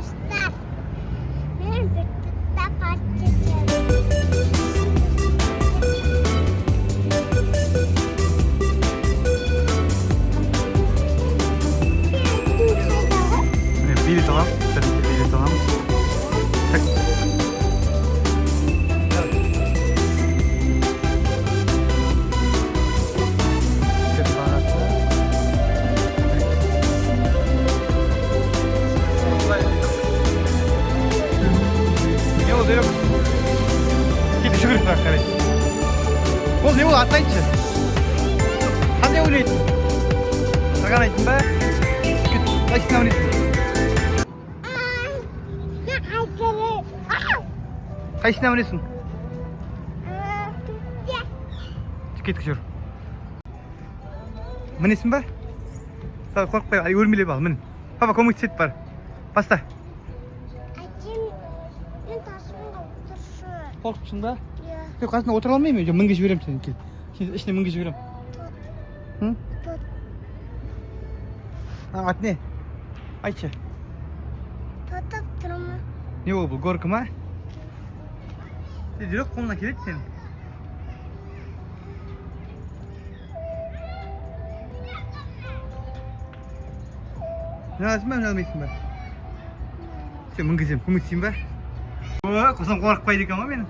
Dostlar, ben birlikte kaçacağım. Biri tamam. Biri tamam. Tak. Ne oldu yok? Git şu kırık bak hadi. Oğlum ne oldu atlayınca? Hadi oynayın. Sakın aytın be. Git. Kaçın oynayın. Kaçına oynuyorsun? Git kışır. Menisin be? Tamam korkma. Ay ölmeli bak men. Baba komik set var. Basta. Korkmuşsun da? Yok karşısında oturalım mı? Mıngış veririm seninki. Şimdi işte mıngış veririm. Hı? Ha at ne? Ayça. Tutup durma. Ne oldu bu? Korkum ha? Direkt koluna kilit senin. Ne lazım ben? Ne lazım ben? Sen mıngızım, kumutsun be. Oo, kızım korkmaydık ama benim.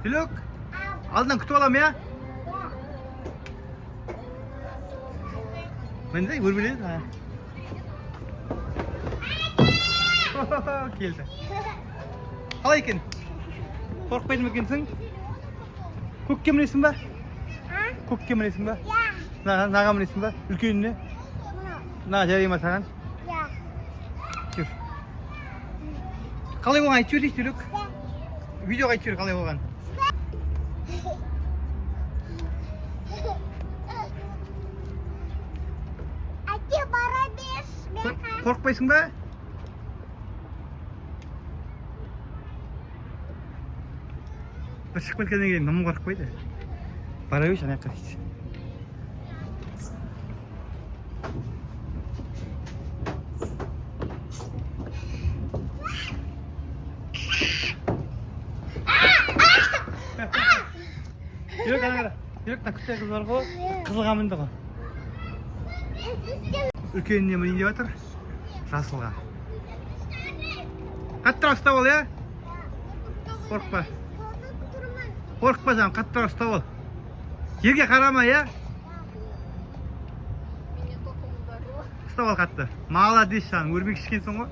Dilok. Aldın kutu alam ya. Ben de vur bile ha. Keldi. Қалай екен? Қорықпайды ма екенсің? Көкке мінесің ба? Көкке мінесің ба? Наға мінесің ба? Үлкеніне? На, жарай ма саған? Жүр. Қалай болған айтып жіберейік жүрек. Видеоға айтып жібер қалай болған. Әке бара бер. Қорықпайсың ба? Шығып кеткеннен кейін намым қорықпайды. Бара берші ана жаққа дейді. Жүрек ана қара. Жүрек мына күтте қыз бар ғой. Қызылға мінді ғой. Үлкеніне мінейін деп жатыр. Жасылға. Қаттырақ ұстап ал, иә? Қорықпа. Қорықпа жаң, қаттырақ ұстап ал. Жерге қарама, иә? Ұстап ал қатты. Молодец жаң, өрмек ішкенсің ғой.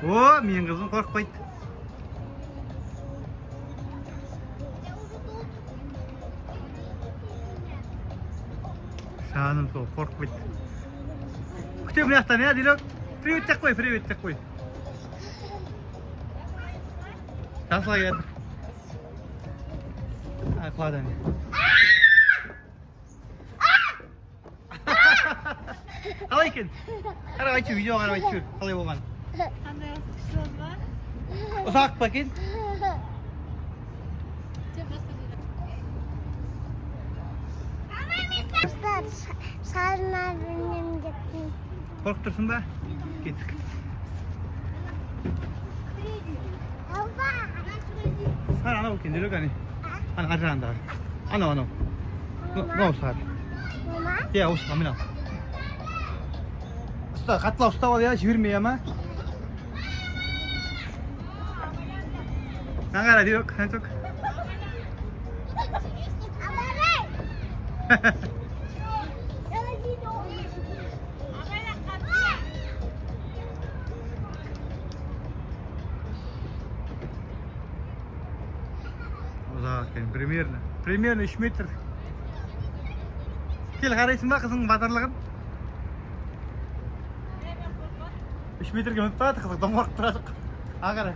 О, менің қызым қорықпайды. Жаным сол, қорықпайды. Күте мына жақтан, иә, Дилок? Привет деп қой, привет деп қой. Жасылға келді. Құлады әне. Қалай екен? Қарап айтшы, видеоға қарап айтшы, қалай болған? Қандай күшті бар? Ұзақ па екен? Dostlar, sarılar benim gittim. Korkup dursun da. Gittik. Baba. Sana ana bakayım, Dilok hani. Ana arkadan da var. Ana. Ne olsa abi? Mama. Ya olsun, amin al. Usta, katla usta ol ya, çevirmeyi ama. Ne kadar Dilok, sen çok. Uzağa ekan, примерно 3 metr. Kel qaraysan ba qizning batirligin? 3 metrga minib turadi qiziq, domorib turadi. Qara.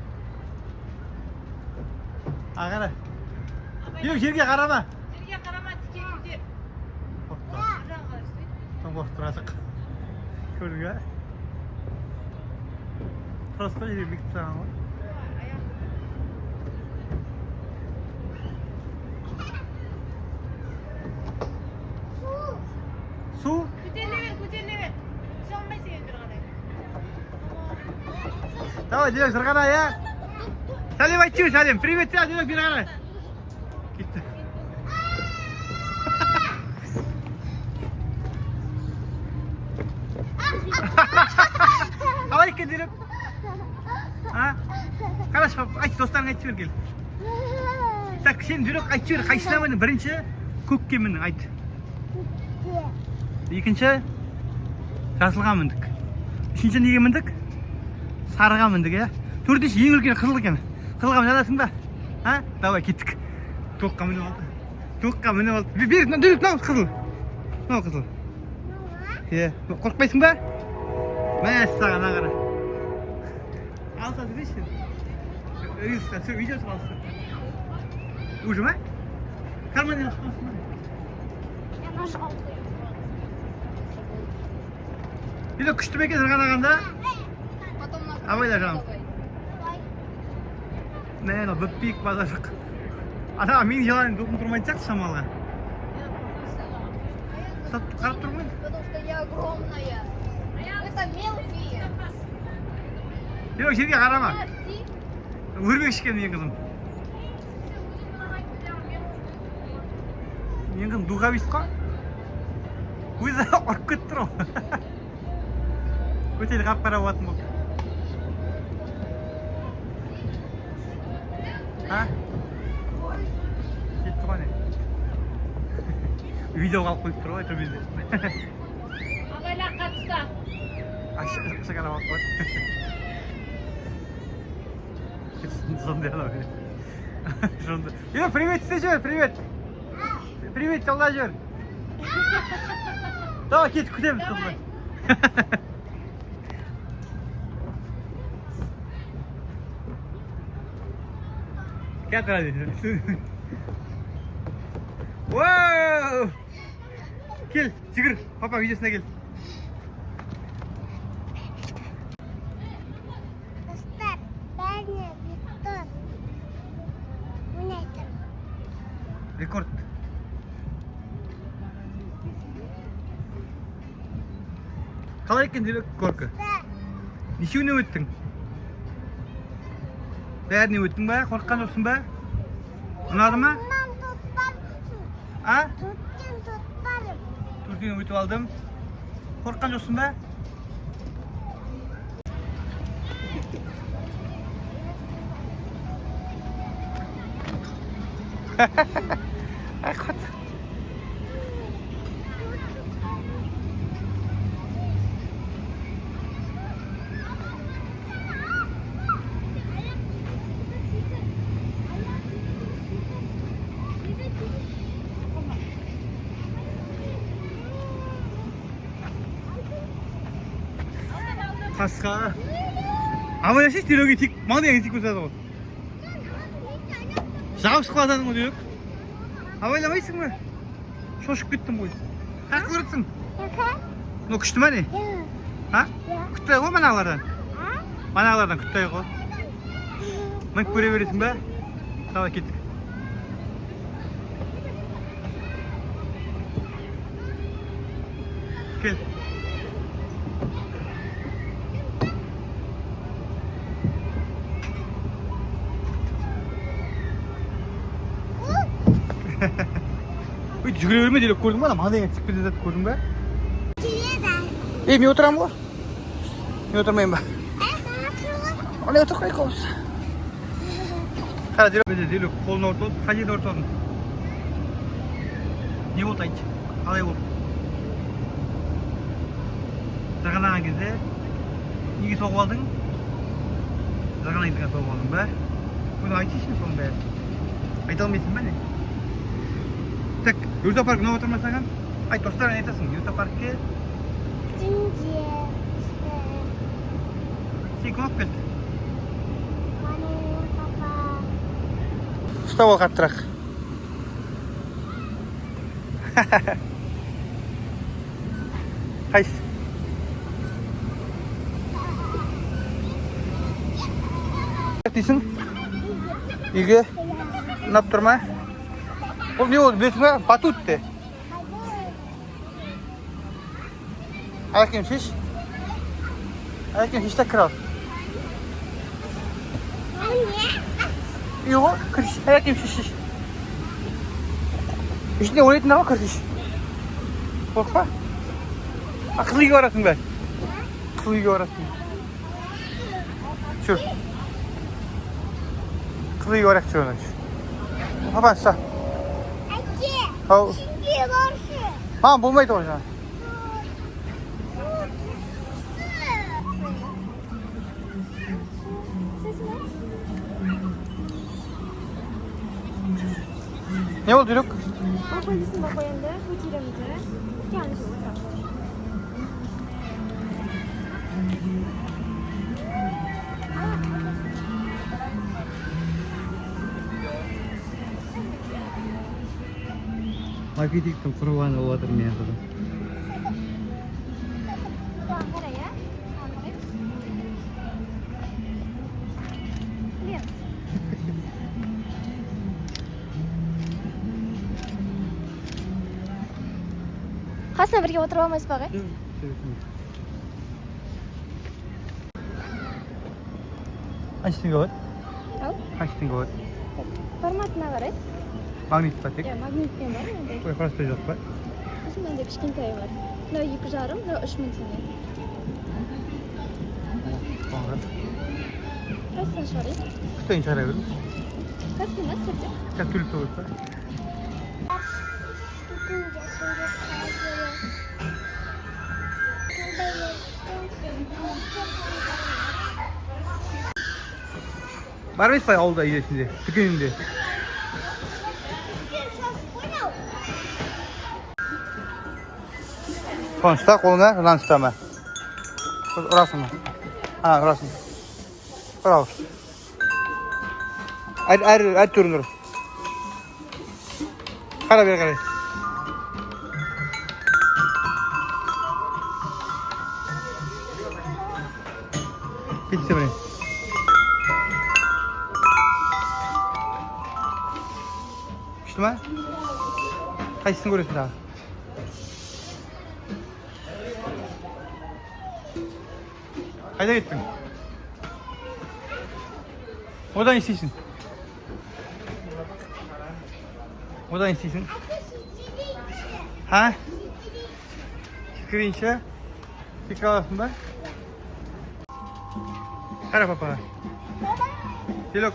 Qara. Yo'q, yerga qarama. Yerga qarama, tikka ketib. Domorib turadi. Ko'rga. Просто yerga turaman. Давай, Дилек, бері қарай, я. Сәлем айтшы, сәлем. Привет, я, Дилек, бері қарай. Кетті. Қалай екен, Дилек? А? Қараш, айт, достарың айтшы бер кел. Так, сен Дилек айтшы бер, қайсына міндің? Бірінші, көкке міндің, айт. Екінші, жасылға міндік. Үшінші неге міндік? Сарыға міндік, е? Төртінші, ең үлкен қызыл екен. Қызылға мінесің ба? А? Давай, кеттік. Тоққа мініп алды. Тоққа мініп алды. Бер, Дилек, мынау қызыл. Мынау қызыл. Е, қорқпайсың ба? Мәссаған, ағара. Алса жүрейші. Рилста, все, видео салсы. Уже ма? Карманнен ашқансың ба? Я нажал. Дилек, күшті ме екен сырғанағанда? Абайда жаным. Мені бүппейік базашық. Ата, мен жалайын допын тұрмайды сияқты шамалға. Қарап тұрмын. Потому что я огромная. Это мелкие. Дилек, жерге қарама. Өрбек ішкен мен қызым. Мен қызым духовист қой. Өзі ұрып кетті тұр ғой. Көтелі қап-қара болатын болды. А? Кетті ғой не? Видео қалып қойып тұр ғой, төбелде. Абайлар қатыста. Аша қарап алып қойды. Сондай ана сондай. Привет істе жүр, привет. Привет, жолда жүр. Давай, кетіп күтеміз қызды. Кел тұрады. Вау! Кел, жүгір, папа видеосына кел. Достар, бәріне Виктор. Ойнайтын. Рекорд. Қалай екен Дилек горка? Нешеуіне өттің? Бәріне өттің ба? Қорыққан жоқсың ба? Ұнады ма? Мам, тұтпарсың. А? Тұттым. Төртіне өтіп алдым. Қорыққан жоқсың ба? Ақыт. Қасқа. Абай ашеш Дилекке тек маңдайыңа тиіп кетеді ғой. Жабысып қалатының ғой Дилек. Абайламайсың ба? Шошып кеттім ғой. Қайсы көріпсің? Ну күшті ма не? А? Күтті ғой манағылардан? Манағылардан күтті ғой. Мініп көре бересің ба? Давай кеттік. Кел. Өй, жүгіре берме Дилек, көрдің ба? Маңдайыңа тиіп кетеді көрдің ба? Мен отырамын ғой. Мен отырмайын ба? Олай отыр қайық олыс. Қара Дилек қолын ортылып, қай жерде ортылдың? Не болды айтшы? Қалай болды? Сырғанаған кезде неге соғып алдың? Сырғанайдыңа соғып алдың ба? Бұны айтшысын соның бәрі. Айта алмайсың ба не? Так, Юрта парк ұнап отыр ма саған? Айт, достарына айтасың, Юрта паркке Түнде. сен кім алып келді? Папа. Ұстап ал қаттырақ. Қайсы? Дейсің? Үйге? Ұнап тұр ма? Бұл не болды, білесің ба? Батут те. Әкем шеш. Әкем шешті кір ал. Yok, kırış. Ayak yemiş şiş. İşte oraya ne var kırış? Korkma. Akıllı görüyorsun ben. Akıllı görüyorsun. Şu. Akıllı görüyorsun şöyle. Haber sağ. Ha, bulmaydı o zaman. Ne oldu Luk? Polisini bak koyanda, bu tiramizi. Kendisi oturak. Lagi di keperluan awal ternyata. Ankara ya? Ankara. Lihat. Qasna birga o'tirib olmaysiz bag'a? Açtın gol. Al. Açtın gol. Formatına qarang. Magnet patik. Ya, magnitga bor. Qo'y qarashda yo'q ba. Shunday kichkintoyi bor. No 2,5, no 3,000 so'm. Qaysidan so'rang? Kutain charaverdim. Qaysi emas, sizga? Katul to'g'ri. Barbeş pay oldu iyi şimdi. Tükünündü. Konuşta koluna lan tutama. Orası mı? Ha orası mı? Bravo. Ayrı turundur. Kara bir kare. Bitti mi? Pişti mi? Kaçsın görüyorsun daha? Kayda gittin? Odan istiyorsun. Odan istiyorsun. Ha? Çıkırınca fikir arasında. Kara papa. Dilok.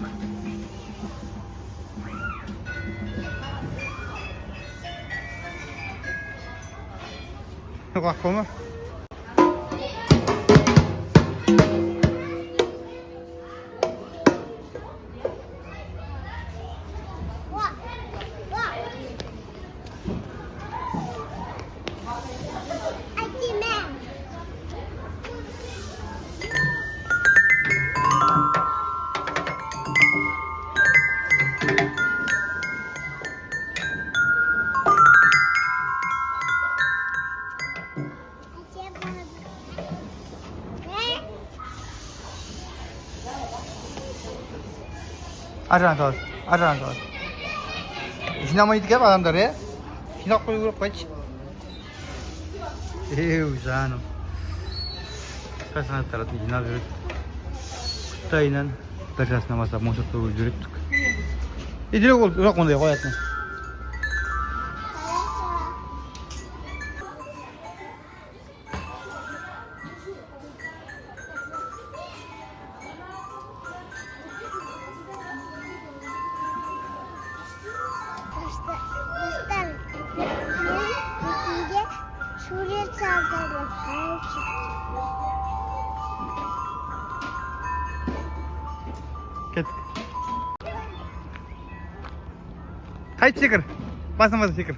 Bak konu. Ajan tor. Jinamaydı ki adamlar ya. Jinak koyu grup kaç. Canım. Kaçan tarafı jinak yürüt. Kutayla ders namazda monşatla yürüttük. Direkt oldu. Uzak konuda koyatın. Şuraya çağırdım. Git. Haydi çıkır. Basamadı çıkır.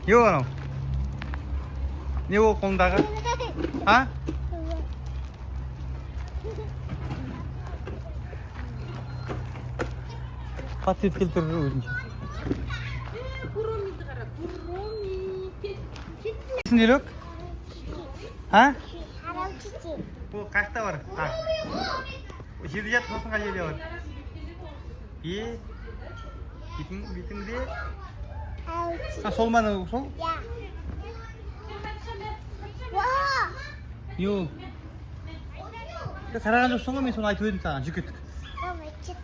Yok anam. Ne o kolundağı? Ha? Patit keltirir özünce. Nesin Dilok? Ha? Haram çiçeği. Bu kaçta var? Ha. Şirket olsun kaç var? İyi. Bitin diye. Ha solmanı sol? Ya. Vaa. Yok. Ya kararın dostun mu? Sonra ayıp edin sana. Cüküt. Baba çık.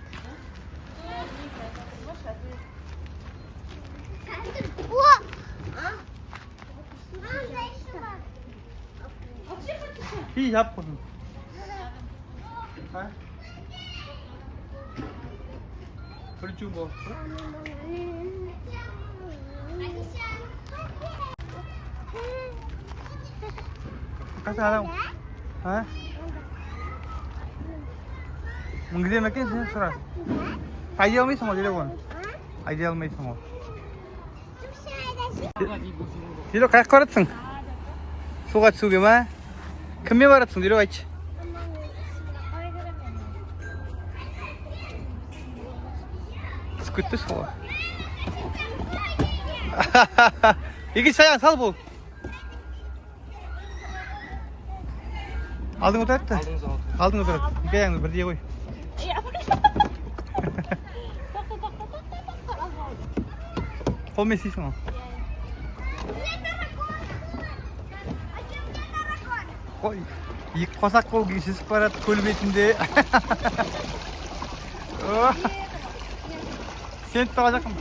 Vaa. İyi yap bunu. Ha? Percuma bu. Kasih halang. Ha? Mungkin makin sih serah. Ideal mi sama dia bukan? Ideal mi sama. Dilo kayak koratsın. Sugat sugi ma. Kimye baratsın dilo aç. Sıkıntı sola. İki sayan sal bu. Aldın otur et de. Aldın otur et. İki ayağını bir diye koy. Kol mesleğisin o. Koy. İlk kosak kol giysiz para kulübesinde. Sen tutacak mısın?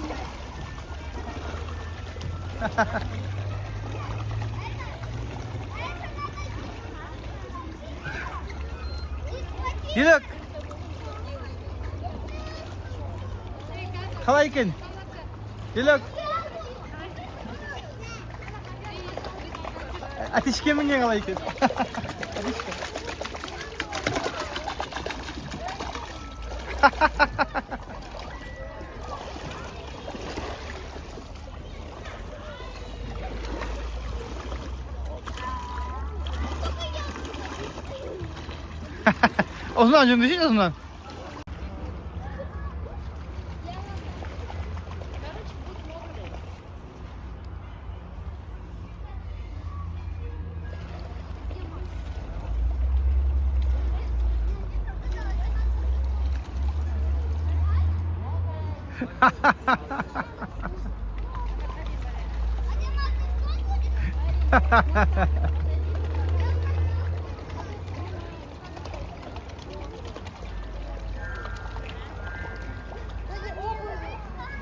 Dilek. Kalay iken. Dilek. Ateş kemiğine kalay iken. Osman 좀 드시죠, Osman.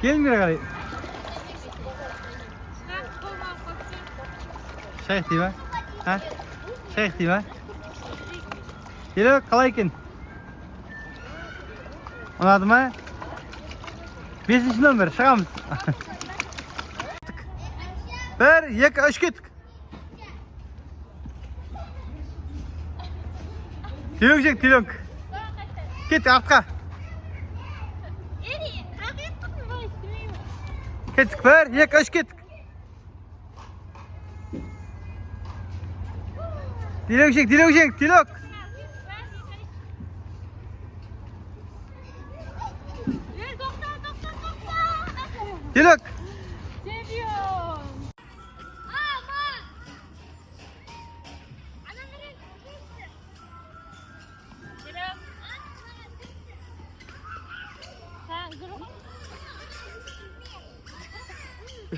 Gelmiyor galiba. Şeyh değil mi? Ha? Şeyh değil mi? Geliyor kalayken. Anladın mı? 5. numara şakamız. Ver yak aşk et. Tilok çek tilok. Git arka. Git ver yak aşk et. Tilok çek tilok. Tilok.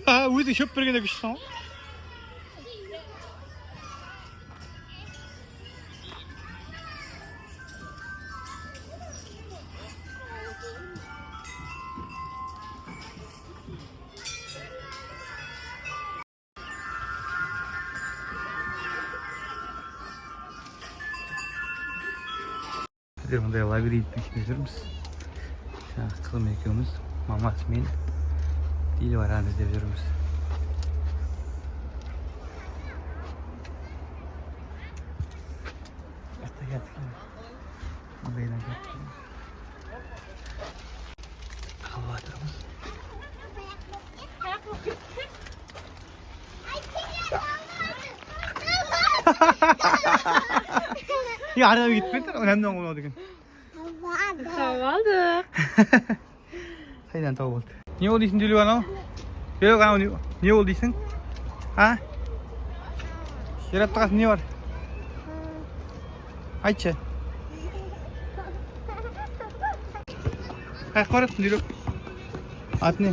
Ha, uydu şöp birgene güçsün. Мындай лабиринт ичинде жүрмүз. Кызым экөөбүз мамасы менен Дилбараны издеп жүрмүз. Ya arada gitmedi, önemli olan oldu. Aldık. Haydan tavuk oldu. Niye olduysun Dilbana? Yok ana niye olduysun? Ha? Yarattığı ne var? Айтчы. Қай қораттың үйрек? Аты не?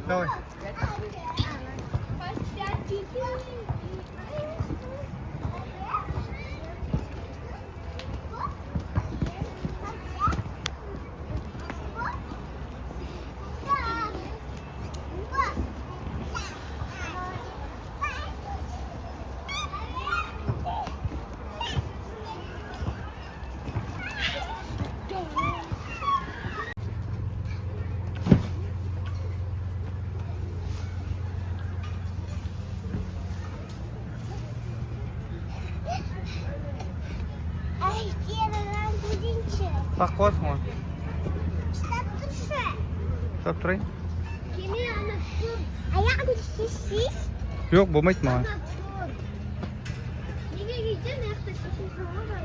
Давай. Bak korkma. Stop тұрайын. Аяғымды шешсіз. Yok болмайды маған. Неге кейден аяқты шешесің ғой?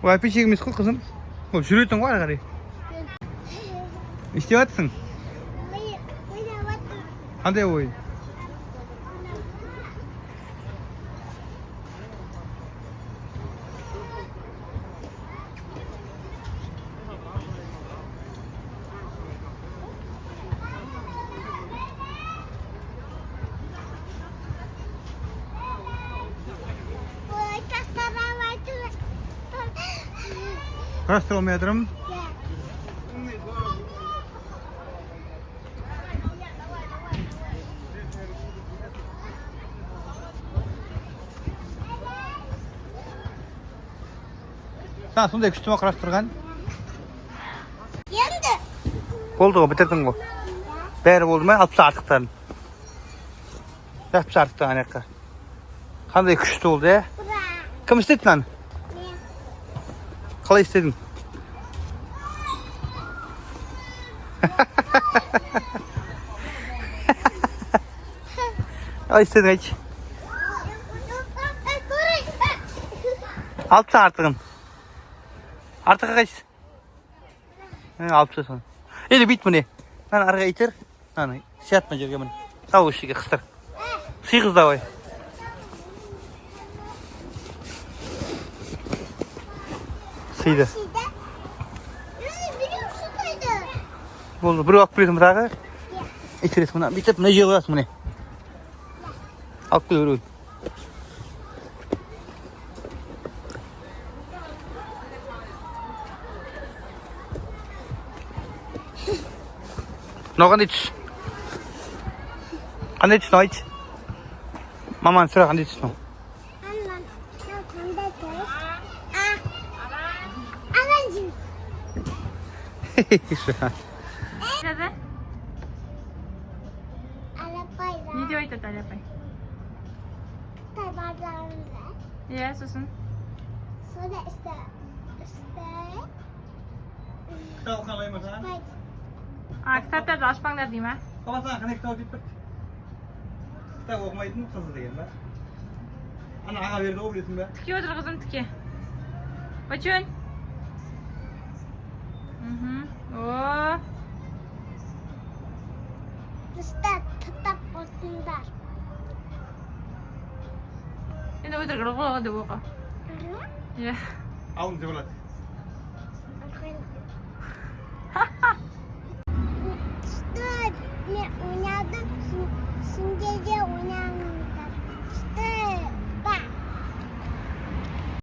Ол әпешек емес қой қызым. Ол жүретін ғой ары қарай. Не істеп жатсың? Қандай ойын? Қарастыра алмай жатырмын. Сен сондай күшті ма қарастырған? Енді. Болды ғой, бітірдің ғой. Бәрі болды ма? Алпыс артықтарын. Алпыс артықтан аяққа. Қандай күшті болды, е? Кім істеді мынаны? Қалай істедің? Қалай істедің айтшы? Алпыс артығын. Артыққа қайсыз? Алпыс сон. Енді бүйт мұне. Мені арға итер. Сиятма жерге мұны. Сау үшіге қыстыр. Сыйғыз давай. Сыйды. Болды, бір уақыт бересің бұтағы. Итересің мұна. Бүйтіп, мұна жер қоясың мұне. Алып кел өрігін. Мынау қандай түс? Қандай түс, айтшы? Маманы сұра, қандай түс мынау? Не деп айтады Әлапай? Қытай барларында. Иә, сосын. Сода істе. Кітап қалай ма саған? Кітаптарды ашпаңдар дей ма? Бала саған қандай кітап деп бірді? Кітап оқымайтын қызы деген ба? Ана аға берді ғой білесің ба? Тіке отыр қызым, тіке. Бачон. О. Бізді тұтап отырыңдар. Енді өтірік ғылғы деп оқы. Иә. Ауын деп алады.